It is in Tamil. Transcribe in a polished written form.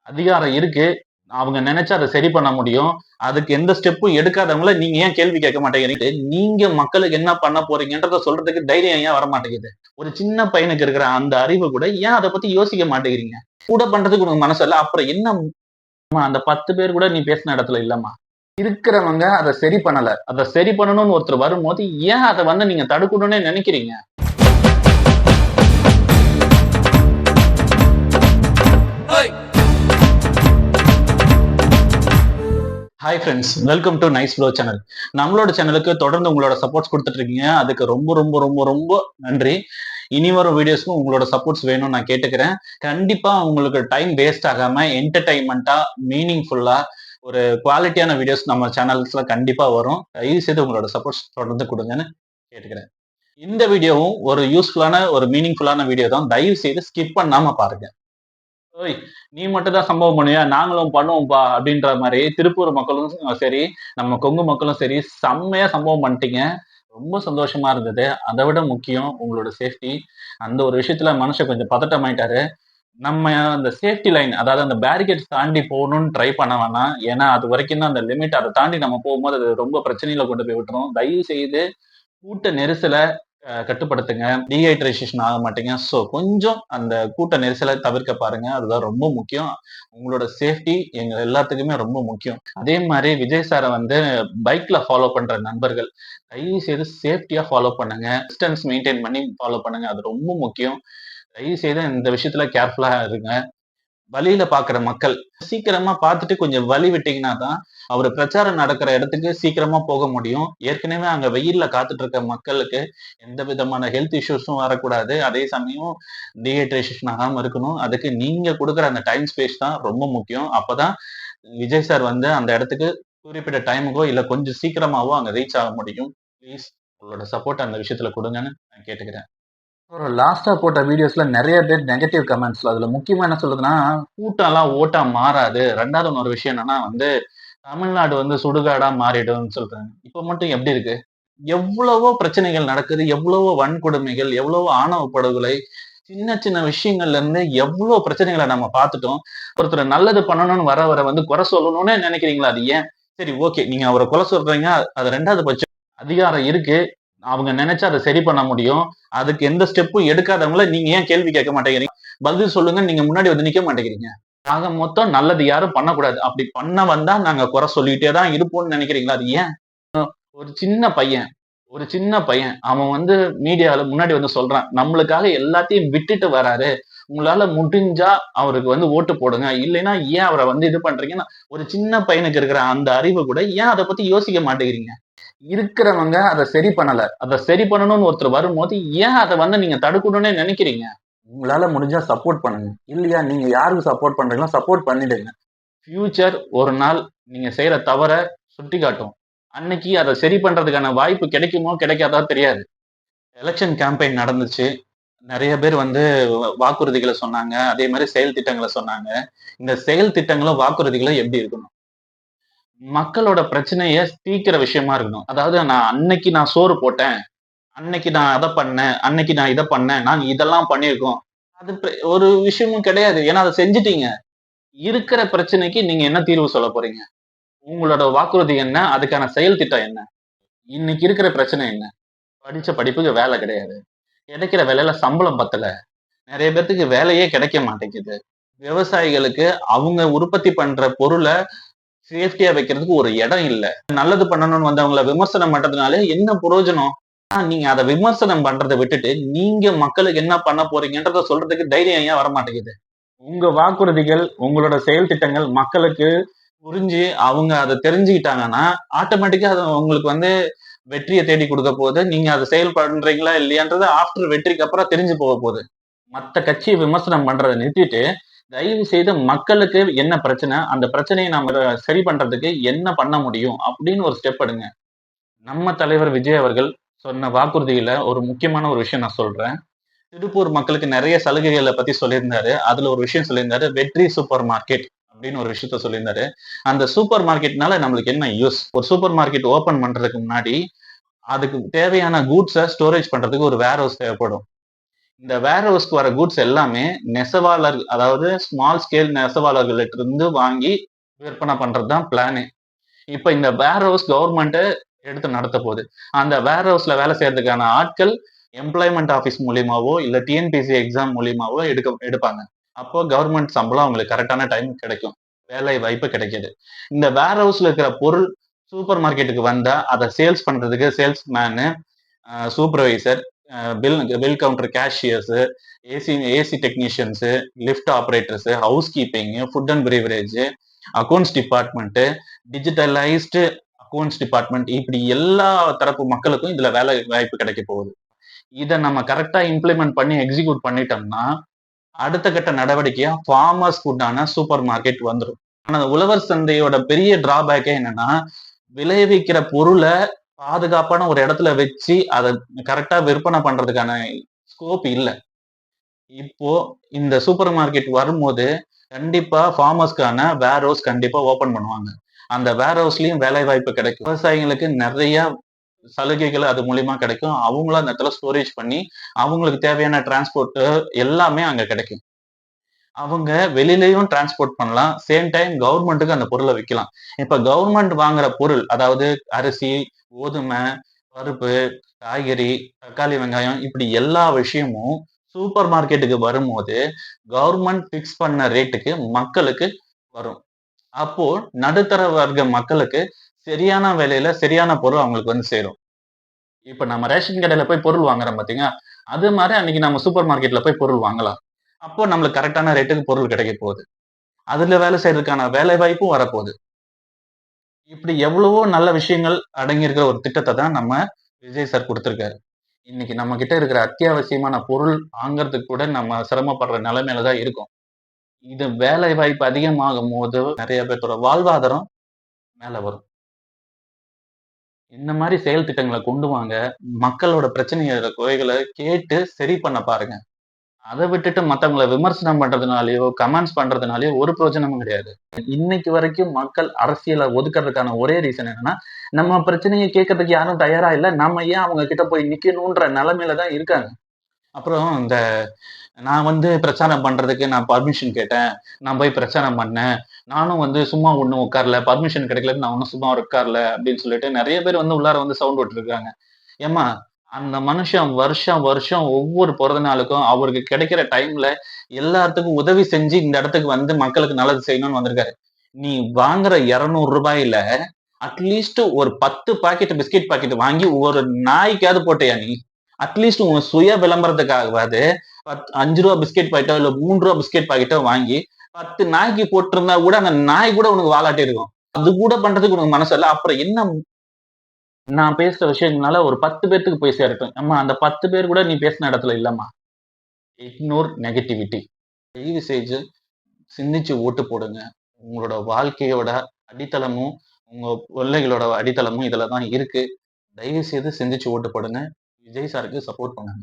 அதிகாரம் இருக்கு. அவங்க நினைச்சா அதை சரி பண்ண முடியும். அதுக்கு எந்த ஸ்டெப்பும் எடுக்காதவங்கள நீங்க ஏன் கேள்வி கேட்க மாட்டேங்கிறீங்க? நீங்க மக்களுக்கு என்ன பண்ண போறீங்கன்றத சொல்றதுக்கு தைரியம் ஏன் வர மாட்டேங்குது? ஒரு சின்ன பையனுக்கு இருக்கிற அந்த அறிவு கூட ஏன் அத பத்தி யோசிக்க மாட்டேங்கிறீங்க? கூட பண்றதுக்கு உனக்கு மனசு இல்ல. அப்புறம் என்ன அந்த 10 பேர் கூட நீ பேசின இடத்துல இல்லம்மா. இருக்கிறவங்க அத சரி பண்ணல. அத சரி பண்ணணும்னு ஒருத்தர் வரும்போது ஏன் அத வந்து நீங்க தடுக்கணும்னே நினைக்கிறீங்க? Hi friends, welcome to nice flow channel. நம்மளோட சேனலுக்கு தொடர்ந்து உங்களோட சப்போர்ட்ஸ் கொடுத்துட்டு இருக்கீங்க. அதுக்கு ரொம்ப ரொம்ப ரொம்ப ரொம்ப நன்றி. இனி வரும் வீடியோஸ்க்கும் உங்களோட சப்போர்ட்ஸ் வேணும்னு நான் கேட்டுக்கிறேன். கண்டிப்பா உங்களுக்கு டைம் வேஸ்ட் ஆகாம என்டர்டைன்மெண்டா, மீனிங்ஃபுல்லா ஒரு குவாலிட்டியான வீடியோஸ் நம்ம சேனல்ஸ்ல கண்டிப்பா வரும். தயவு செய்து உங்களோட சப்போர்ட்ஸ் தொடர்ந்து கொடுங்கன்னு கேட்டுக்கிறேன். இந்த வீடியோவும் ஒரு யூஸ்ஃபுல்லான ஒரு மீனிங்ஃபுல்லான வீடியோ தான். தயவு செய்து ஸ்கிப் பண்ணாம பாருங்க. ஓய்! நீ மட்டும் தான் சம்பவம் பண்ணுவியா? நாங்களும் பண்ணுவோம்ப்பா! அப்படின்ற மாரி திருப்பூர் மக்களும் சரி, நம்ம கொங்கு மக்களும் சரி, செம்மையா சம்பவம் பண்ணிட்டீங்க. ரொம்ப சந்தோஷமா இருந்தது. அத விட முக்கியம் உங்களோட சேஃப்டி. அந்த ஒரு விஷயத்துல மனுஷன் கொஞ்சம் பதட்டமாயிட்டாரு. நம்ம அந்த சேஃப்டி லைன், அதாவது அந்த பேரிகேட்ஸ் தாண்டி போகணும்னு ட்ரை பண்ண வேணாம். ஏன்னா, அது வரைக்கும் தான் அந்த லிமிட். அத தாண்டி நம்ம போகும்போது அது ரொம்ப பிரச்சனையில கொண்டு போய் விட்டுரும். தயவு செய்து கூட்ட நெரிசல கட்டுப்படுத்துங்க. டீஹைட்ரேஷன் ஆக மாட்டீங்க. ஸோ கொஞ்சம் அந்த கூட்ட நெரிசல தவிர்க்க பாருங்க. அதுதான் ரொம்ப முக்கியம். உங்களோட சேஃப்டி எங்க எல்லாத்துக்குமே ரொம்ப முக்கியம். அதே மாரி விஜய் சார வந்து பைக்ல ஃபாலோ பண்ற நண்பர்கள், தயவு செய்து சேஃப்டியா ஃபாலோ பண்ணுங்க. டிஸ்டன்ஸ் மெயின்டெயின் பண்ணி ஃபாலோ பண்ணுங்க. அது ரொம்ப முக்கியம். தயவு செய்து இந்த விஷயத்துல கேர்ஃபுல்லா இருங்க. வழியில பாக்குற மக்கள் சீக்கிரமா பார்த்துட்டு கொஞ்சம் வழி விட்டீங்கன்னா தான் அவரு பிரச்சாரம் நடக்கிற இடத்துக்கு சீக்கிரமா போக முடியும். ஏற்கனவே அங்க வெயில்ல காத்துட்டு இருக்க மக்களுக்கு எந்த விதமான ஹெல்த் இஷ்யூஸும் வரக்கூடாது. அதே சமயம் டீஹைட்ரேஷன் ஆகாம இருக்கணும். அதுக்கு நீங்க கொடுக்குற அந்த டைம் ஸ்பேஸ் தான் ரொம்ப முக்கியம். அப்பதான் விஜய் சார் வந்து அந்த இடத்துக்கு குறிப்பிட்ட டைமுக்கோ இல்ல கொஞ்சம் சீக்கிரமாவோ அங்க ரீச் ஆக முடியும். ப்ளீஸ் உங்களோட சப்போர்ட் அந்த விஷயத்துல கொடுங்கன்னு நான் கேட்டுக்கிறேன். அப்புறம் லாஸ்டா போட்ட வீடியோஸ்ல நிறைய பேர் நெகட்டிவ் கமெண்ட்ஸ்ல அதுல முக்கியமா என்ன சொல்றதுன்னா, கூட்டம்லாம் ஓட்டா மாறாது. 2வது இன்னொரு விஷயம் என்னன்னா வந்து, தமிழ்நாடு வந்து சுடுகாடா மாறிடும்னு சொல்றாங்க. இப்ப மட்டும் எப்படி இருக்கு? எவ்வளவோ பிரச்சனைகள் நடக்குது. எவ்வளவோ வன்கொடுமைகள், எவ்வளவோ ஆணவ படுகொலை, சின்ன சின்ன விஷயங்கள்ல இருந்து எவ்வளோ பிரச்சனைகள நம்ம பார்த்துட்டோம். ஒருத்தர் நல்லது பண்ணணும்னு வர வர வந்து குறை சொல்லணும்னே நினைக்கிறீங்களா? அது ஏன்? சரி ஓகே. நீங்க அவர குறை சொல்றீங்க. அது 2வது பட்சம். அதிகாரம் இருக்கு. அவங்க நினைச்சா அதை சரி பண்ண முடியும். அதுக்கு எந்த ஸ்டெப்பும் எடுக்காதவங்கள நீங்க ஏன் கேள்வி கேட்க மாட்டேங்கிறீங்க? பதில் சொல்லுங்கன்னு நீங்க முன்னாடி வந்து நிக்க மாட்டேங்கிறீங்க. ஆக மொத்தம் நல்லது யாரும் பண்ணக்கூடாது. அப்படி பண்ண வந்தா நாங்க குறை சொல்லிட்டே தான் இருப்போம்னு நினைக்கிறீங்களா? அது ஏன்? ஒரு சின்ன பையன் ஒரு சின்ன பையன். அவன் வந்து மீடியால முன்னாடி வந்து சொல்றான். நம்மளுக்காக எல்லாத்தையும் விட்டுட்டு வராரு. உங்களால முடிஞ்சா அவருக்கு வந்து ஓட்டு போடுங்க. இல்லைன்னா ஏன் அவர வந்து இது பண்றீங்கன்னா, ஒரு சின்ன பையனுக்கு இருக்கிற அந்த அறிவு கூட ஏன் அத பத்தி யோசிக்க மாட்டேங்கிறீங்க? இருக்கிறவங்க அத சரி பண்ணல. அத சரி பண்ணணும்னு ஒருத்தர் வரும்போது ஏன் அத வந்து நீங்க தடுக்கணும்னே நினைக்கிறீங்க? உங்களால முடிஞ்சா சப்போர்ட் பண்ணுங்க. இல்லையா நீங்க யாருக்கு சப்போர்ட் பண்றீங்களோ சப்போர்ட் பண்ணிடுங்க. ஃபியூச்சர் ஒரு நாள் நீங்க செய்யற தவற சுட்டிக்காட்டும். அன்னைக்கு அத சரி பண்றதுக்கான வாய்ப்பு கிடைக்குமோ கிடைக்காதோ தெரியாது. எலக்ஷன் கேம்பெயின் நடந்துச்சு. நெறைய பேர் வந்து வாக்குறுதிகள சொன்னாங்க. அதே மாரி செயல் திட்டங்கள சொன்னாங்க. இந்த செயல் திட்டங்களும், வாக்குறுதிகளும் எப்படி இருக்கணும்? மக்களோட பிரச்சனைய தீர்க்கிற விஷயமா இருக்கணும். அதாவது நான் சோறு போட்டேன். அன்னைக்கு நான் அத பண்ணேன். அன்னைக்கு நான் இத பண்ணேன். நாங்க இதெல்லாம் பண்ணியிருக்கோம். அது ஒரு விஷயமும் கிடையாது. ஏன்னா அத செஞ்சுட்டீங்க. இருக்கிற பிரச்சனைக்கு நீங்க என்ன தீர்வு சொல்லப் போறீங்க? உங்களோட வாக்குறுதி என்ன? அதுக்கான செயல் திட்டம் என்ன? இன்னைக்கு இருக்கிற பிரச்சனை என்ன? படிச்ச படிப்புக்கு வேலை கிடையாது. கிடைக்கிற வேலையில சம்பளம் பத்தல. நெறைய பேத்துக்கு வேலையே கிடைக்க மாட்டேங்குது. விவசாயிகளுக்கு அவங்க உற்பத்தி பண்ற பொருள சேஃப்டியா வைக்கிறதுக்கு ஒரு இடம் இல்ல. நல்லது பண்ணணும்னு வந்தவங்கள விமர்சனம் பண்றதுனால என்ன புரோஜனம்? நீங்க அத விமர்சனம் பண்றத விட்டுட்டு, நீங்க மக்களுக்கு என்ன பண்ண போறீங்கன்றத சொல்றதுக்கு தைரியம் ஏன் வரமாட்டேங்குது? உங்க வாக்குறுதிகள், உங்களோட செயல் திட்டங்கள் மக்களுக்கு புரிஞ்சு, அவங்க அத தெரிஞ்சுக்கிட்டாங்கன்னா, ஆட்டோமேட்டிக்கா அது உங்களுக்கு வந்து வெற்றிய தேடி குடுக்க போது. நீங்க அத செயல் பண்றீங்களா இல்லையான்றது ஆஃப்டர் வெற்றிக்கு அப்புறம் தெரிஞ்சு போக போது. மத்த கட்சிய விமர்சனம் பண்றத நிறுத்திட்டு, தயவு செய்து மக்களுக்கு என்ன பிரச்சனை? அந்த பிரச்சனைய நாம சரி பண்றதுக்கு என்ன பண்ண முடியும்? அப்படின்னு ஒரு ஸ்டெப் எடுங்க. நம்ம தலைவர் விஜய் அவர்கள் சொன்ன வாக்குறுதியில ஒரு முக்கியமான ஒரு விஷயம் நான் சொல்றேன். திருப்பூர் மக்களுக்கு நெறைய சலுகைகள பத்தி சொல்லியிருந்தாரு. அதுல ஒரு விஷயம் சொல்லியிருந்தாரு. வெற்றி சூப்பர் மார்க்கெட் அப்படின்னு ஒரு விஷயத்த சொல்லியிருந்தாரு. அந்த சூப்பர் மார்க்கெட்னால நம்மளுக்கு என்ன யூஸ்? ஒரு சூப்பர் மார்க்கெட் ஓப்பன் பண்றதுக்கு முன்னாடி, அதுக்கு தேவையான கூட்ஸ ஸ்டோரேஜ் பண்றதுக்கு ஒரு வேர் ஹவுஸ் தேவைப்படும். இந்த வேர் ஹவுஸ்க்கு வர கூட்ஸ் எல்லாமே நெசவாளர், அதாவது ஸ்மால் ஸ்கேல் நெசவாளர்கள்ட்ட இருந்து வாங்கி விற்பனை பண்றதுதான் பிளானே. இப்ப இந்த வேர் ஹவுஸ் கவர்மெண்ட் எடுத்து நடத்த போகுது. அந்த வேர் ஹவுஸ்ல வேலை செய்யறதுக்கான ஆட்கள் எம்ப்ளாய்மெண்ட் ஆபீஸ் மூலியமாவோ இல்ல டிஎன்பிசி எக்ஸாம் மூலியமாவோ எடுப்பாங்க. அப்போ கவர்மெண்ட் சம்பளம் அவங்களுக்கு கரெக்டான டைம் கிடைக்கும். வேலை வாய்ப்பு கிடைக்குது. இந்த வேர் ஹவுஸ்ல இருக்கிற பொருள் சூப்பர் மார்க்கெட்டுக்கு வந்தா அதை சேல்ஸ் பண்றதுக்கு salesman, supervisor, bill counter cashiers, AC technicians, lift operators, housekeeping, food and beverage, accounts department, digitalised accounts department, இப்படி எல்லா தரப்பு மக்களுக்கும் இதுல வேலை வாய்ப்பு கிடைக்க போகுது. இதை நம்ம கரெக்டா இம்ப்ளிமெண்ட் பண்ணி எக்ஸிக்யூட் பண்ணிட்டோம்னா அடுத்த கட்ட நடவடிக்கையா ஃபார்மர்ஸ் ஃபுட்டான சூப்பர் மார்க்கெட் வந்துடும். ஆனா உழவர் சந்தையோட பெரிய டிராபேக்கே என்னன்னா, விளைவிக்கிற பொருளை பாதுகாப்பான ஒரு இடத்துல வச்சு அதை கரெக்டா விற்பனை பண்றதுக்கான ஸ்கோப் இல்ல. இப்போ இந்த சூப்பர் மார்க்கெட் வரும்போது கண்டிப்பா ஃபார்மர்ஸ்க்கான வேர் ஹவுஸ் கண்டிப்பா ஓபன் பண்ணுவாங்க. அந்த வேர் ஹவுஸ்லயும் வேலை வாய்ப்பு கிடைக்கும். விவசாயிகளுக்கு நிறைய சலுகைகள் அது மூலியமா கிடைக்கும். அவங்களும் அந்த இடத்துல ஸ்டோரேஜ் பண்ணி அவங்களுக்கு தேவையான டிரான்ஸ்போர்ட் எல்லாமே அங்க கிடைக்கும். அவங்க வெளியிலயும் டிரான்ஸ்போர்ட் பண்ணலாம். சேம் டைம் கவர்மெண்ட்டுக்கு அந்த பொருளை விற்கலாம். இப்ப கவர்மெண்ட் வாங்குற பொருள், அதாவது அரிசி, கோதுமை, பருப்பு, காய்கறி, தக்காளி, வெங்காயம், இப்படி எல்லா விஷயமும் சூப்பர் மார்க்கெட்டுக்கு வரும்போது கவர்மெண்ட் பிக்ஸ் பண்ண ரேட்டுக்கு மக்களுக்கு வரும். அப்போ நடுத்தர வர்க்க மக்களுக்கு சரியான விலையில சரியான பொருள் அவங்களுக்கு வந்து சேரும். இப்ப நம்ம ரேஷன் கடையில போய் பொருள் வாங்குறோம் பாத்தீங்க, அது மாதிரி அன்னைக்கு நம்ம சூப்பர் மார்க்கெட்ல போய் பொருள் வாங்கலாம். அப்போ நம்மளுக்கு கரெக்டான ரேட்டுக்கு பொருள் கிடைக்க போகுது. அதுல வேலை செய்யறதுக்கான வேலை வாய்ப்பும் வரப்போகுது. இப்படி எவ்வளவோ நல்ல விஷயங்கள் அடங்கியிருக்கிற ஒரு திட்டத்தை தான் நம்ம விஜய் சார் கொடுத்திருக்காரு. இன்னைக்கு நம்ம கிட்ட இருக்கிற அத்தியாவசியமான பொருள் வாங்குறதுக்கு கூட நம்ம சிரமப்படுற நிலைமையில தான் இருக்கும். இது வேலை வாய்ப்பு அதிகமாகும் போது நிறைய பேர்த்தோட வாழ்வாதாரம் மேல வரும். இந்த மாதிரி செயல் திட்டங்களை கொண்டு வாங்க. மக்களோட பிரச்சனைகள, குறைகளை கேட்டு சரி பண்ண பாருங்க. அதை விட்டுட்டு மத்தவங்கள விமர்சனம் பண்றதுனாலயோ, கமெண்ட்ஸ் பண்றதுனாலயோ ஒரு பிரயோஜனமும் கிடையாது. இன்னைக்கு வரைக்கும் மக்கள் அரசியலை ஒதுக்குறதுக்கான ஒரே ரீசன் என்னன்னா, நம்ம பிரச்சனையை கேட்கறதுக்கு யாரும் தயாரா இல்ல. நம்ம ஏன் அவங்க கிட்ட போய் நிக்கணும்ன்ற நிலைமையில தான் இருக்காங்க. அப்புறம் இந்த நான் வந்து பிரச்சாரம் பண்றதுக்கு நான் பர்மிஷன் கேட்டேன். நான் போய் பிரச்சாரம் பண்ணேன். நானும் வந்து சும்மா ஒண்ணும் உட்காரல. பர்மிஷன் கிடைக்கலன்னு நான் ஒண்ணும் சும்மா உட்காரல அப்படின்னு சொல்லிட்டு நெறைய பேர் வந்து உள்ளார வந்து சவுண்ட் விட்டுருக்காங்க. ஏம்மா, அந்த மனுஷன் வருஷம் வருஷம் ஒவ்வொரு பிறந்த நாளுக்கும் அவருக்கு கிடைக்கிற டைம்ல எல்லாத்துக்கும் உதவி செஞ்சு இந்த இடத்துக்கு வந்து மக்களுக்கு நல்லது செய்யணும்னு வந்திருக்காரு. நீ வாங்குற ரூ. 200 அட்லீஸ்ட் ஒரு 10 பாக்கெட் பிஸ்கட் பாக்கெட் வாங்கி ஒரு நாய்க்காவது போட்டியா நீ? அட்லீஸ்ட் உன் சுய விளம்பரத்துக்காகவாது ரூ. 5 பிஸ்கெட் பாக்கெட்டோ இல்ல ரூ. 3 பிஸ்கெட் பாக்கெட்டோ வாங்கி 10 நாய்க்கு போட்டிருந்தா கூட அந்த நாய் கூட உனக்கு வாலாட்டி இருக்கும். அது கூட பண்றதுக்கு உனக்கு மனசு இல்ல. அப்புறம் என்ன? நான் பேசுற விஷயங்களால ஒரு 10 பேத்துக்கு போய் சேரட்டும். அம்மா, அந்த 10 பேர் கூட நீ பேசின இடத்துல இல்லம்மா. Ignore negativity. தயவு செஞ்சு சிந்திச்சு ஓட்டு போடுங்க. உங்களோட வாழ்க்கையோட அடித்தளமும் உங்க பிள்ளைகளோட அடித்தளமும் இதுல தான் இருக்கு. தயவு செய்து சிந்திச்சு ஓட்டு போடுங்க. விஜய் சாருக்கு சப்போர்ட் பண்ணுங்க.